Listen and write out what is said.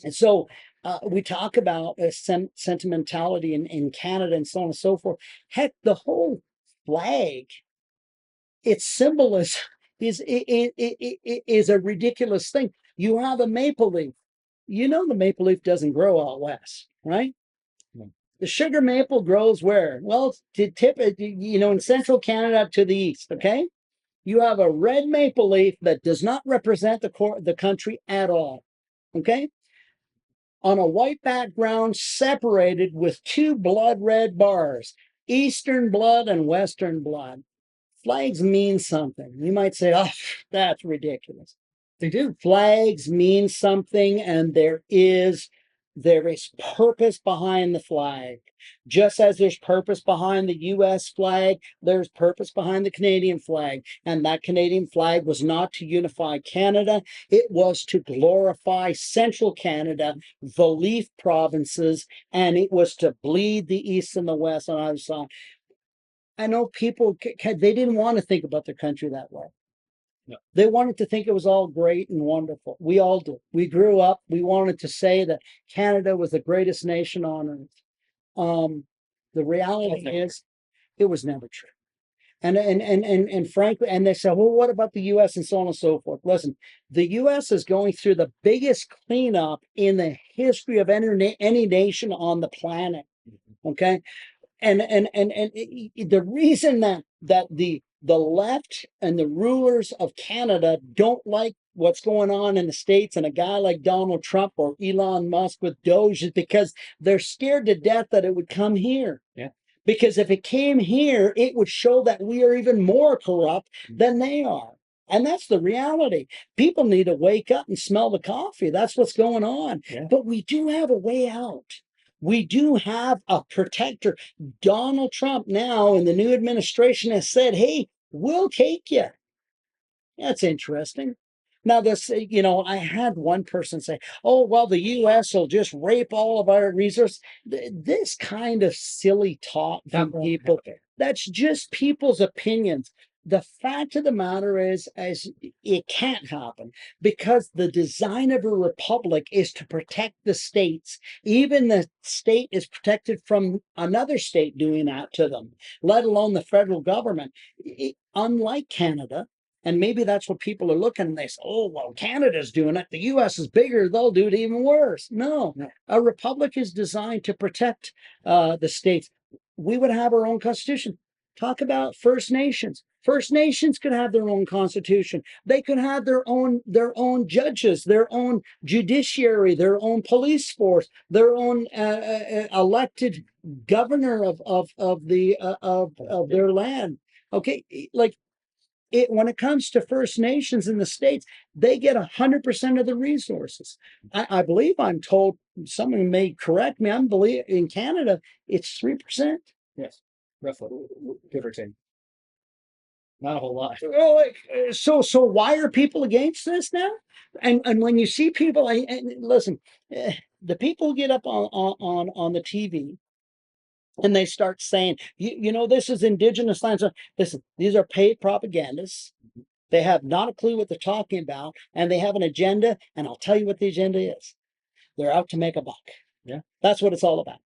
And so we talk about sentimentality in Canada and so on and so forth. Heck, the whole flag, its symbolism is a ridiculous thing. You have a maple leaf. You know the maple leaf doesn't grow out west, right? No. The sugar maple grows where? Well, to tip it, in central Canada to the east, okay? You have a red maple leaf that does not represent the country at all, okay? On a white background, separated with two blood red bars, Eastern blood and Western blood. Flags mean something. You might say, oh, that's ridiculous. They do. Flags mean something, and there is purpose behind the flag. Just as there's purpose behind the US flag, there's purpose behind the Canadian flag. And that Canadian flag was not to unify Canada, it was to glorify central Canada, the Leaf provinces, and it was to bleed the East and the West on either side. I know people, they didn't want to think about their country that way. No. They wanted to think it was all great and wonderful. We all did. We grew up. We wanted to say that Canada was the greatest nation on earth. The reality is, it was never true. And frankly, and they said, well, what about the U.S. and so on and so forth? Listen, the U.S. is going through the biggest cleanup in the history of any nation on the planet. Okay, and the reason that the left and the rulers of Canada don't like what's going on in the States and a guy like Donald Trump or Elon Musk with Doge is because they're scared to death that it would come here. Yeah. Because if it came here, it would show that we are even more corrupt than they are. And that's the reality. People need to wake up and smell the coffee. That's what's going on. Yeah. But we do have a way out. We do have a protector. Donald Trump now in the new administration has said, hey, we'll take you. That's interesting. Now, I had one person say, oh, well, the U.S. will just rape all of our resources. This kind of silly talk from people, that's just people's opinions. The fact of the matter is it can't happen because the design of a republic is to protect the states. Even the state is protected from another state doing that to them, let alone the federal government. Unlike Canada, and maybe that's what people are looking and they say, oh, well, Canada's doing it. The U.S. is bigger. They'll do it even worse. No, a republic is designed to protect the states. We would have our own constitution. Talk about First Nations. First Nations could have their own constitution. They could have their own judges, their own judiciary, their own police force, their own elected governor of their land. Okay, like when it comes to First Nations in the States, they get 100% of the resources. I believe I'm told, someone may correct me, I believe in Canada, it's 3%. Yes, roughly, give or take. Not a whole lot. So why are people against this now? And when you see people, and listen, the people who get up on the TV and they start saying, this is indigenous lands. Listen, these are paid propagandists. They have not a clue what they're talking about, and they have an agenda. And I'll tell you what the agenda is. They're out to make a buck. Yeah, that's what it's all about.